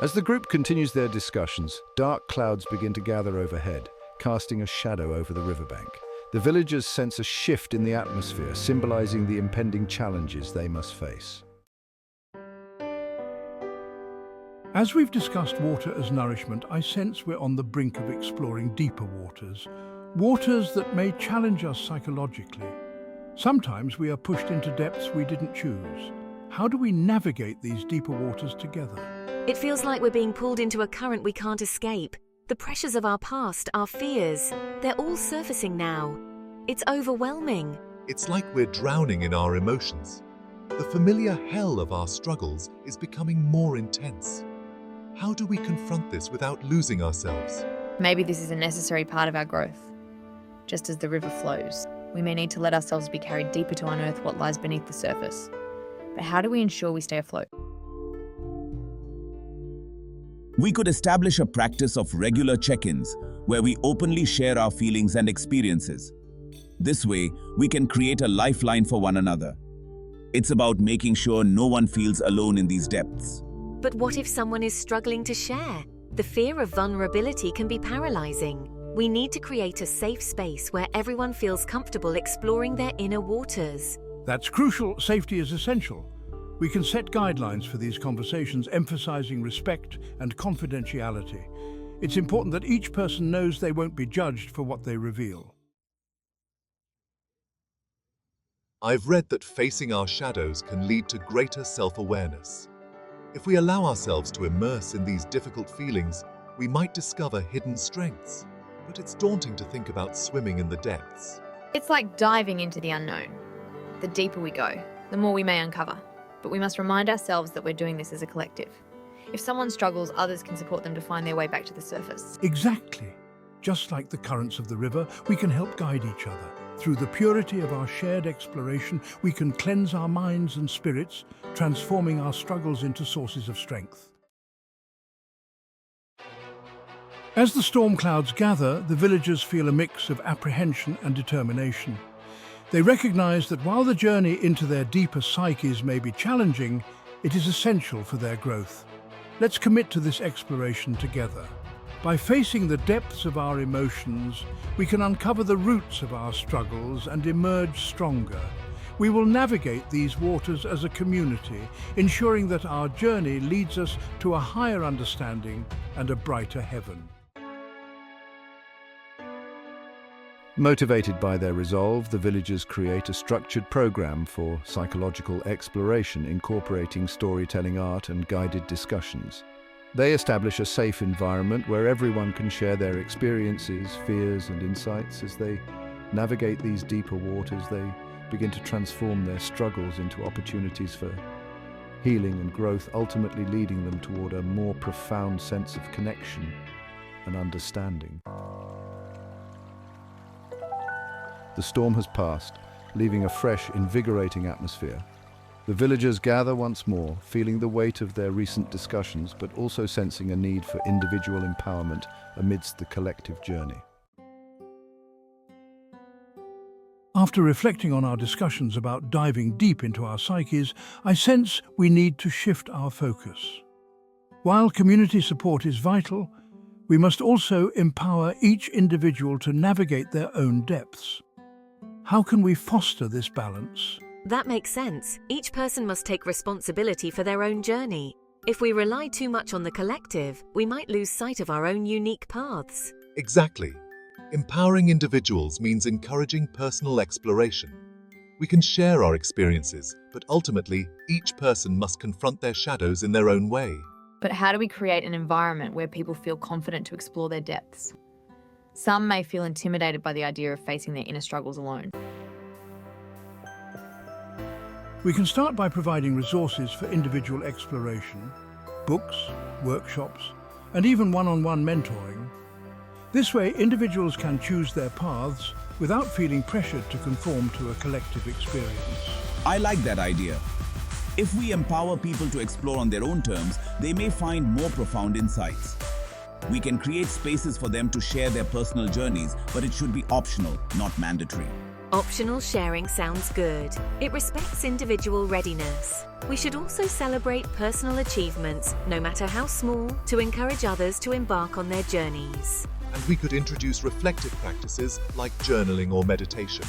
As the group continues their discussions, dark clouds begin to gather overhead, casting a shadow over the riverbank. The villagers sense a shift in the atmosphere, symbolizing the impending challenges they must face. As we've discussed water as nourishment, I sense we're on the brink of exploring deeper waters, waters that may challenge us psychologically. Sometimes we are pushed into depths we didn't choose. How do we navigate these deeper waters together? It feels like we're being pulled into a current we can't escape. The pressures of our past, our fears, they're all surfacing now. It's overwhelming. It's like we're drowning in our emotions. The familiar hell of our struggles is becoming more intense. How do we confront this without losing ourselves? Maybe this is a necessary part of our growth. Just as the river flows, we may need to let ourselves be carried deeper to unearth what lies beneath the surface. But how do we ensure we stay afloat? We could establish a practice of regular check-ins where we openly share our feelings and experiences. This way, we can create a lifeline for one another. It's about making sure no one feels alone in these depths. But what if someone is struggling to share? The fear of vulnerability can be paralyzing. We need to create a safe space where everyone feels comfortable exploring their inner waters. That's crucial. Safety is essential. We can set guidelines for these conversations, emphasizing respect and confidentiality. It's important that each person knows they won't be judged for what they reveal. I've read that facing our shadows can lead to greater self-awareness. If we allow ourselves to immerse in these difficult feelings, we might discover hidden strengths. But it's daunting to think about swimming in the depths. It's like diving into the unknown. The deeper we go, the more we may uncover. But we must remind ourselves that we're doing this as a collective. If someone struggles, others can support them to find their way back to the surface. Exactly. Just like the currents of the river, we can help guide each other. Through the purity of our shared exploration, we can cleanse our minds and spirits, transforming our struggles into sources of strength. As the storm clouds gather, the villagers feel a mix of apprehension and determination. They recognize that while the journey into their deeper psyches may be challenging, it is essential for their growth. Let's commit to this exploration together. By facing the depths of our emotions, we can uncover the roots of our struggles and emerge stronger. We will navigate these waters as a community, ensuring that our journey leads us to a higher understanding and a brighter heaven. Motivated by their resolve, the villagers create a structured program for psychological exploration, incorporating storytelling art and guided discussions. They establish a safe environment where everyone can share their experiences, fears, and insights. As they navigate these deeper waters, they begin to transform their struggles into opportunities for healing and growth, ultimately leading them toward a more profound sense of connection and understanding. The storm has passed, leaving a fresh, invigorating atmosphere. The villagers gather once more, feeling the weight of their recent discussions, but also sensing a need for individual empowerment amidst the collective journey. After reflecting on our discussions about diving deep into our psyches, I sense we need to shift our focus. While community support is vital, we must also empower each individual to navigate their own depths. How can we foster this balance? That makes sense. Each person must take responsibility for their own journey. If we rely too much on the collective, we might lose sight of our own unique paths. Exactly. Empowering individuals means encouraging personal exploration. We can share our experiences, but ultimately, each person must confront their shadows in their own way. But how do we create an environment where people feel confident to explore their depths? Some may feel intimidated by the idea of facing their inner struggles alone. We can start by providing resources for individual exploration, books, workshops, and even one-on-one mentoring. This way, individuals can choose their paths without feeling pressured to conform to a collective experience. I like that idea. If we empower people to explore on their own terms, they may find more profound insights. We can create spaces for them to share their personal journeys, but it should be optional, not mandatory. Optional sharing sounds good. It respects individual readiness. We should also celebrate personal achievements, no matter how small, to encourage others to embark on their journeys. And we could introduce reflective practices like journaling or meditation.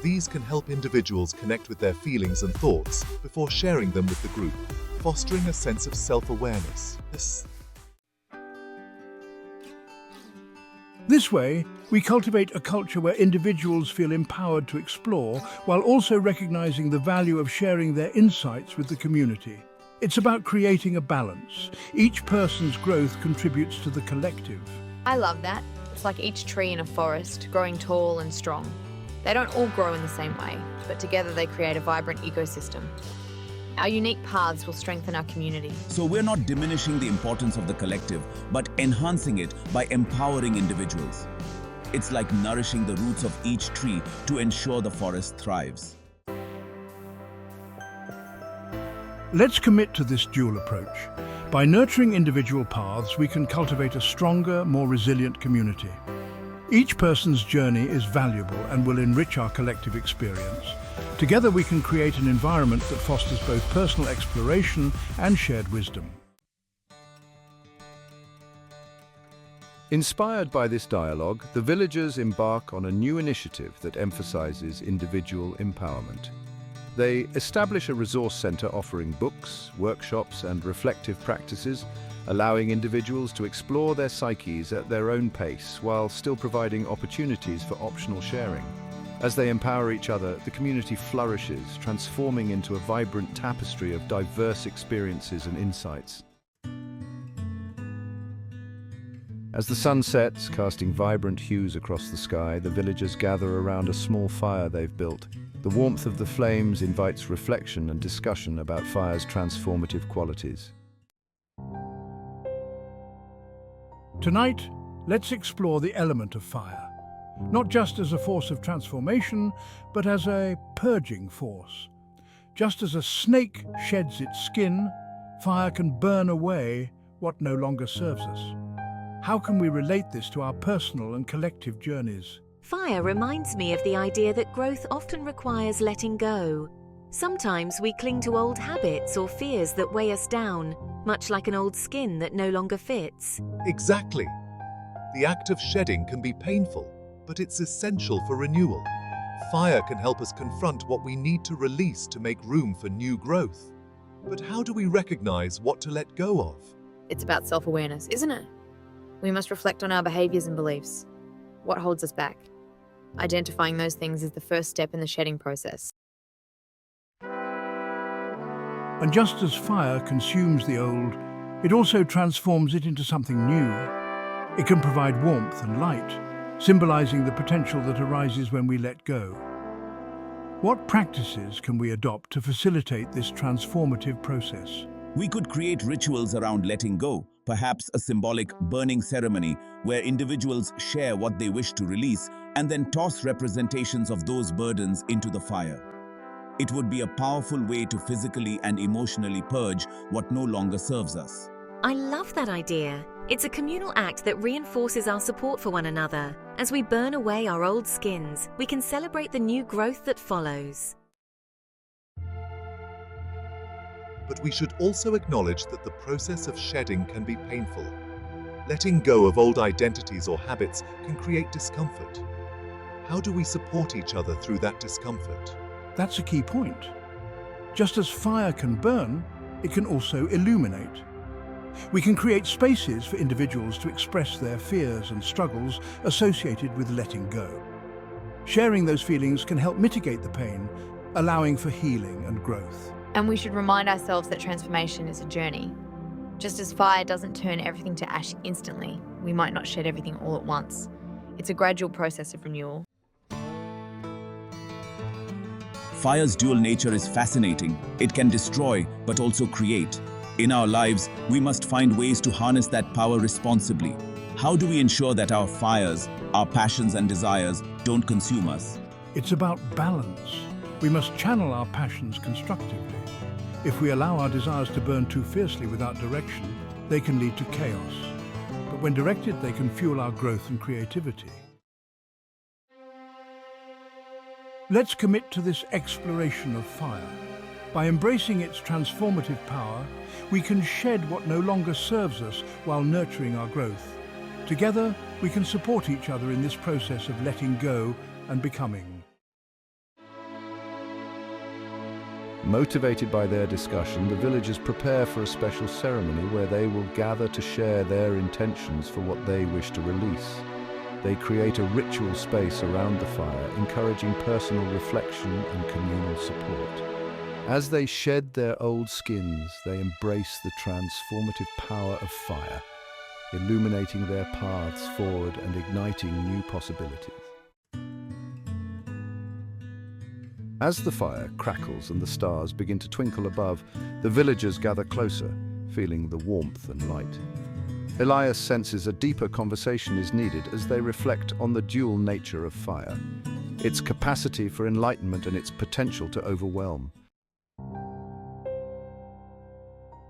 These can help individuals connect with their feelings and thoughts before sharing them with the group, fostering a sense of self-awareness. This way, we cultivate a culture where individuals feel empowered to explore while also recognizing the value of sharing their insights with the community. It's about creating a balance. Each person's growth contributes to the collective. I love that. It's like each tree in a forest, growing tall and strong. They don't all grow in the same way, but together they create a vibrant ecosystem. Our unique paths will strengthen our community. So we're not diminishing the importance of the collective, but enhancing it by empowering individuals. It's like nourishing the roots of each tree to ensure the forest thrives. Let's commit to this dual approach. By nurturing individual paths, we can cultivate a stronger, more resilient community. Each person's journey is valuable and will enrich our collective experience. Together we can create an environment that fosters both personal exploration and shared wisdom. Inspired by this dialogue, the villagers embark on a new initiative that emphasizes individual empowerment. They establish a resource center offering books, workshops, and reflective practices, allowing individuals to explore their psyches at their own pace while still providing opportunities for optional sharing. As they empower each other, the community flourishes, transforming into a vibrant tapestry of diverse experiences and insights. As the sun sets, casting vibrant hues across the sky, the villagers gather around a small fire they've built. The warmth of the flames invites reflection and discussion about fire's transformative qualities. Tonight, let's explore the element of fire. Not just as a force of transformation, but as a purging force. Just as a snake sheds its skin, fire can burn away what no longer serves us. How can we relate this to our personal and collective journeys? Fire reminds me of the idea that growth often requires letting go. Sometimes we cling to old habits or fears that weigh us down, much like an old skin that no longer fits. Exactly. The act of shedding can be painful, but it's essential for renewal. Fire can help us confront what we need to release to make room for new growth. But how do we recognize what to let go of? It's about self-awareness, isn't it? We must reflect on our behaviours and beliefs. What holds us back? Identifying those things is the first step in the shedding process. And just as fire consumes the old, it also transforms it into something new. It can provide warmth and light, symbolizing the potential that arises when we let go. What practices can we adopt to facilitate this transformative process? We could create rituals around letting go, perhaps a symbolic burning ceremony where individuals share what they wish to release and then toss representations of those burdens into the fire. It would be a powerful way to physically and emotionally purge what no longer serves us. I love that idea. It's a communal act that reinforces our support for one another. As we burn away our old skins, we can celebrate the new growth that follows. But we should also acknowledge that the process of shedding can be painful. Letting go of old identities or habits can create discomfort. How do we support each other through that discomfort? That's a key point. Just as fire can burn, it can also illuminate. We can create spaces for individuals to express their fears and struggles associated with letting go. Sharing those feelings can help mitigate the pain, allowing for healing and growth. And we should remind ourselves that transformation is a journey. Just as fire doesn't turn everything to ash instantly, we might not shed everything all at once. It's a gradual process of renewal. Fire's dual nature is fascinating. It can destroy, but also create. In our lives, we must find ways to harness that power responsibly. How do we ensure that our fires, our passions and desires don't consume us? It's about balance. We must channel our passions constructively. If we allow our desires to burn too fiercely without direction, they can lead to chaos. But when directed, they can fuel our growth and creativity. Let's commit to this exploration of fire. By embracing its transformative power, we can shed what no longer serves us while nurturing our growth. Together, we can support each other in this process of letting go and becoming. Motivated by their discussion, the villagers prepare for a special ceremony where they will gather to share their intentions for what they wish to release. They create a ritual space around the fire, encouraging personal reflection and communal support. As they shed their old skins, they embrace the transformative power of fire, illuminating their paths forward and igniting new possibilities. As the fire crackles and the stars begin to twinkle above, the villagers gather closer, feeling the warmth and light. Elias senses a deeper conversation is needed as they reflect on the dual nature of fire, its capacity for enlightenment and its potential to overwhelm.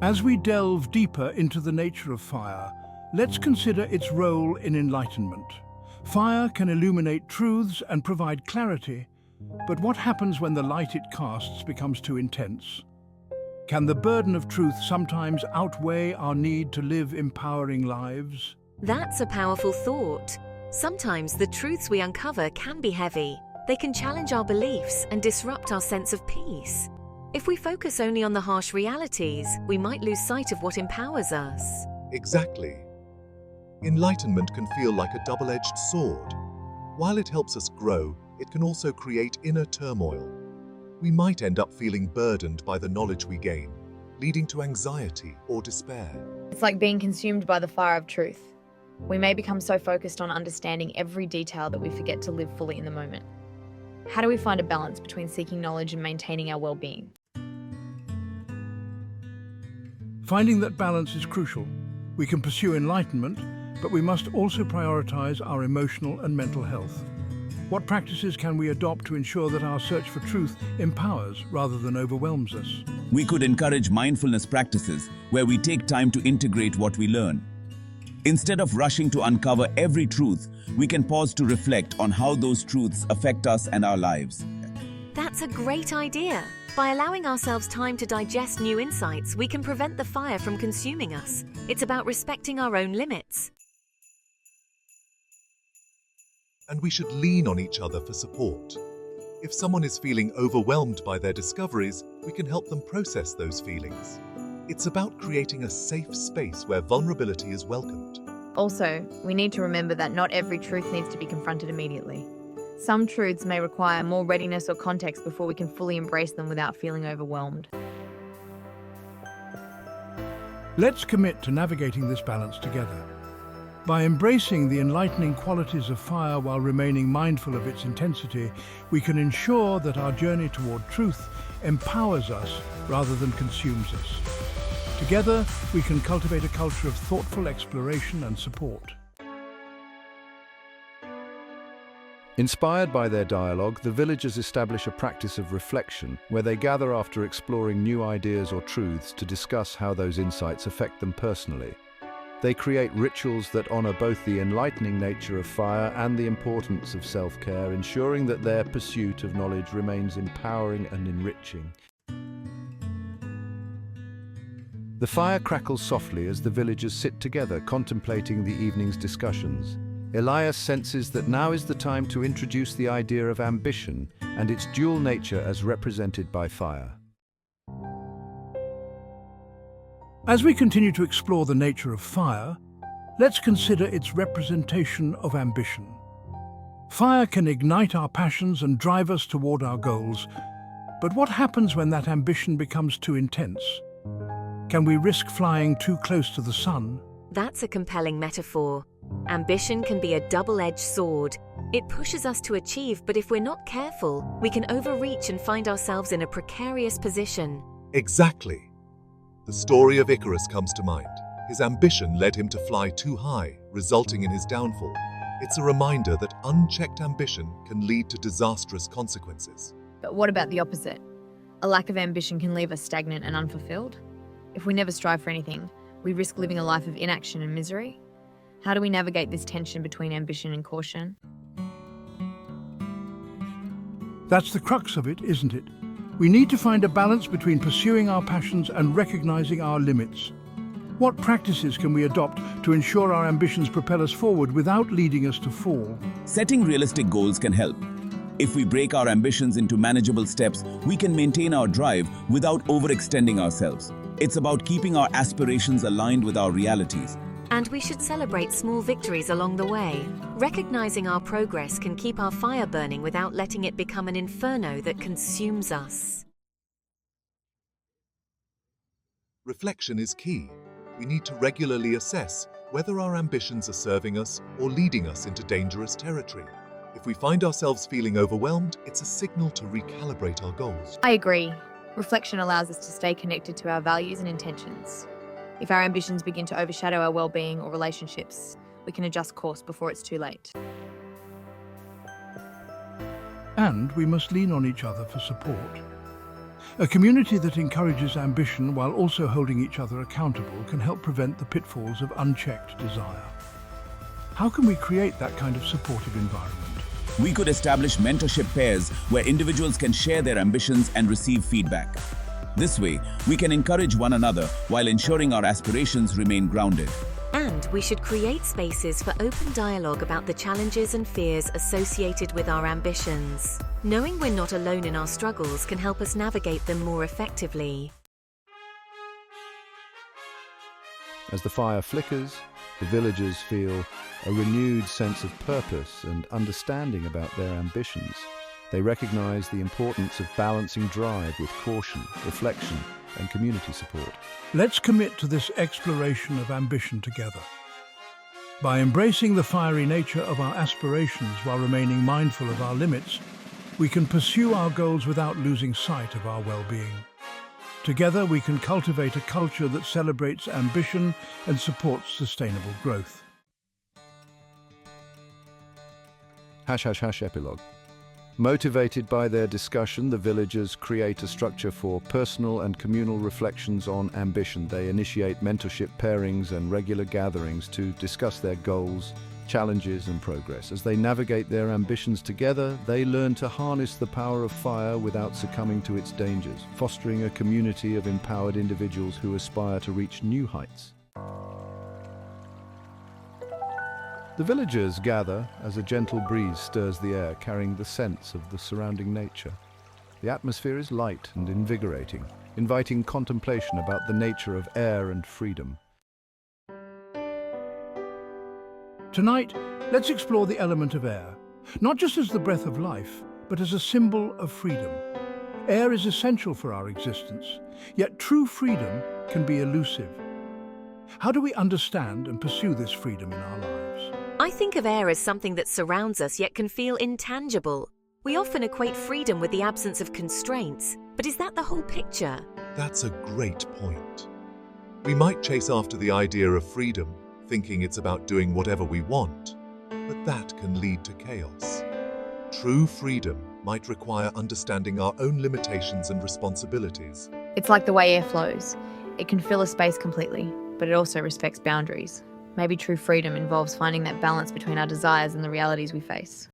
As we delve deeper into the nature of fire, let's consider its role in enlightenment. Fire can illuminate truths and provide clarity, but what happens when the light it casts becomes too intense? Can the burden of truth sometimes outweigh our need to live empowering lives? That's a powerful thought. Sometimes the truths we uncover can be heavy. They can challenge our beliefs and disrupt our sense of peace. If we focus only on the harsh realities, we might lose sight of what empowers us. Exactly. Enlightenment can feel like a double-edged sword. While it helps us grow, it can also create inner turmoil. We might end up feeling burdened by the knowledge we gain, leading to anxiety or despair. It's like being consumed by the fire of truth. We may become so focused on understanding every detail that we forget to live fully in the moment. How do we find a balance between seeking knowledge and maintaining our well-being? Finding that balance is crucial. We can pursue enlightenment, but we must also prioritize our emotional and mental health. What practices can we adopt to ensure that our search for truth empowers rather than overwhelms us? We could encourage mindfulness practices where we take time to integrate what we learn. Instead of rushing to uncover every truth, we can pause to reflect on how those truths affect us and our lives. That's a great idea. By allowing ourselves time to digest new insights, we can prevent the fire from consuming us. It's about respecting our own limits. And we should lean on each other for support. If someone is feeling overwhelmed by their discoveries, we can help them process those feelings. It's about creating a safe space where vulnerability is welcomed. Also, we need to remember that not every truth needs to be confronted immediately. Some truths may require more readiness or context before we can fully embrace them without feeling overwhelmed. Let's commit to navigating this balance together. By embracing the enlightening qualities of fire while remaining mindful of its intensity, we can ensure that our journey toward truth empowers us rather than consumes us. Together, we can cultivate a culture of thoughtful exploration and support. Inspired by their dialogue, the villagers establish a practice of reflection where they gather after exploring new ideas or truths to discuss how those insights affect them personally. They create rituals that honor both the enlightening nature of fire and the importance of self-care, ensuring that their pursuit of knowledge remains empowering and enriching. The fire crackles softly as the villagers sit together, contemplating the evening's discussions. Elias senses that now is the time to introduce the idea of ambition and its dual nature as represented by fire. As we continue to explore the nature of fire, let's consider its representation of ambition. Fire can ignite our passions and drive us toward our goals, but what happens when that ambition becomes too intense? Can we risk flying too close to the sun? That's a compelling metaphor. Ambition can be a double-edged sword. It pushes us to achieve, but if we're not careful, we can overreach and find ourselves in a precarious position. Exactly. The story of Icarus comes to mind. His ambition led him to fly too high, resulting in his downfall. It's a reminder that unchecked ambition can lead to disastrous consequences. But what about the opposite? A lack of ambition can leave us stagnant and unfulfilled. If we never strive for anything, we risk living a life of inaction and misery. How do we navigate this tension between ambition and caution? That's the crux of it, isn't it? We need to find a balance between pursuing our passions and recognizing our limits. What practices can we adopt to ensure our ambitions propel us forward without leading us to fall? Setting realistic goals can help. If we break our ambitions into manageable steps, we can maintain our drive without overextending ourselves. It's about keeping our aspirations aligned with our realities. And we should celebrate small victories along the way. Recognizing our progress can keep our fire burning without letting it become an inferno that consumes us. Reflection is key. We need to regularly assess whether our ambitions are serving us or leading us into dangerous territory. If we find ourselves feeling overwhelmed, it's a signal to recalibrate our goals. I agree. Reflection allows us to stay connected to our values and intentions. If our ambitions begin to overshadow our well-being or relationships, we can adjust course before it's too late. And we must lean on each other for support. A community that encourages ambition while also holding each other accountable can help prevent the pitfalls of unchecked desire. How can we create that kind of supportive environment? We could establish mentorship pairs where individuals can share their ambitions and receive feedback. This way, we can encourage one another while ensuring our aspirations remain grounded. And we should create spaces for open dialogue about the challenges and fears associated with our ambitions. Knowing we're not alone in our struggles can help us navigate them more effectively. As the fire flickers, the villagers feel a renewed sense of purpose and understanding about their ambitions. They recognize the importance of balancing drive with caution, reflection, and community support. Let's commit to this exploration of ambition together. By embracing the fiery nature of our aspirations while remaining mindful of our limits, we can pursue our goals without losing sight of our well-being. Together, we can cultivate a culture that celebrates ambition and supports sustainable growth. Epilogue. Motivated by their discussion, the villagers create a structure for personal and communal reflections on ambition. They initiate mentorship pairings and regular gatherings to discuss their goals, challenges, and progress. As they navigate their ambitions together, they learn to harness the power of fire without succumbing to its dangers, fostering a community of empowered individuals who aspire to reach new heights. The villagers gather as a gentle breeze stirs the air, carrying the sense of the surrounding nature. The atmosphere is light and invigorating, inviting contemplation about the nature of air and freedom. Tonight, let's explore the element of air, not just as the breath of life, but as a symbol of freedom. Air is essential for our existence, yet true freedom can be elusive. How do we understand and pursue this freedom in our lives? I think of air as something that surrounds us yet can feel intangible. We often equate freedom with the absence of constraints, but is that the whole picture? That's a great point. We might chase after the idea of freedom, thinking it's about doing whatever we want, but that can lead to chaos. True freedom might require understanding our own limitations and responsibilities. It's like the way air flows. It can fill a space completely, but it also respects boundaries. Maybe true freedom involves finding that balance between our desires and the realities we face.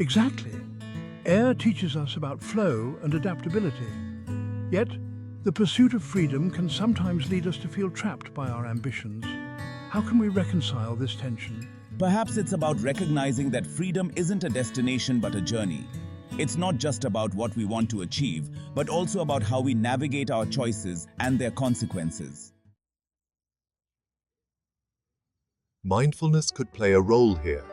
Exactly. Air teaches us about flow and adaptability. Yet, the pursuit of freedom can sometimes lead us to feel trapped by our ambitions. How can we reconcile this tension? Perhaps it's about recognizing that freedom isn't a destination but a journey. It's not just about what we want to achieve, but also about how we navigate our choices and their consequences. Mindfulness could play a role here.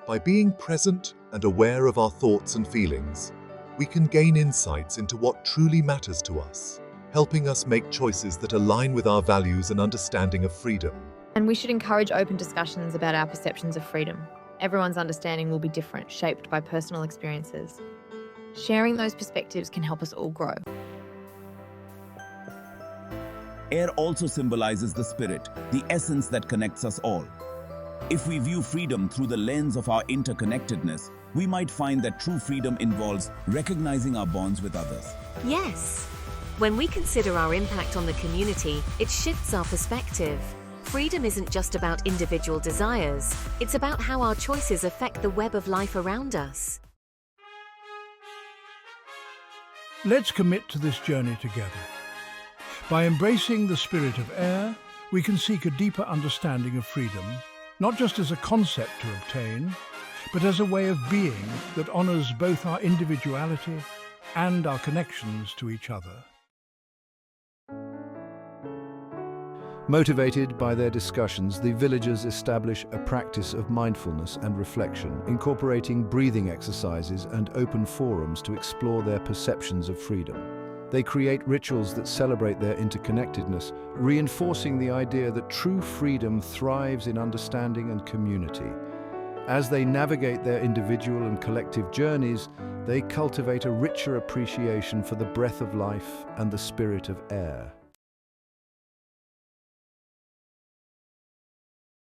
By being present and aware of our thoughts and feelings, we can gain insights into what truly matters to us, helping us make choices that align with our values and understanding of freedom. And we should encourage open discussions about our perceptions of freedom. Everyone's understanding will be different, shaped by personal experiences. Sharing those perspectives can help us all grow. Air also symbolizes the spirit, the essence that connects us all. If we view freedom through the lens of our interconnectedness, we might find that true freedom involves recognizing our bonds with others. Yes. When we consider our impact on the community, it shifts our perspective. Freedom isn't just about individual desires, it's about how our choices affect the web of life around us. Let's commit to this journey together. By embracing the spirit of air, we can seek a deeper understanding of freedom, not just as a concept to obtain, but as a way of being that honors both our individuality and our connections to each other. Motivated by their discussions, the villagers establish a practice of mindfulness and reflection, incorporating breathing exercises and open forums to explore their perceptions of freedom. They create rituals that celebrate their interconnectedness, reinforcing the idea that true freedom thrives in understanding and community. As they navigate their individual and collective journeys, they cultivate a richer appreciation for the breath of life and the spirit of air.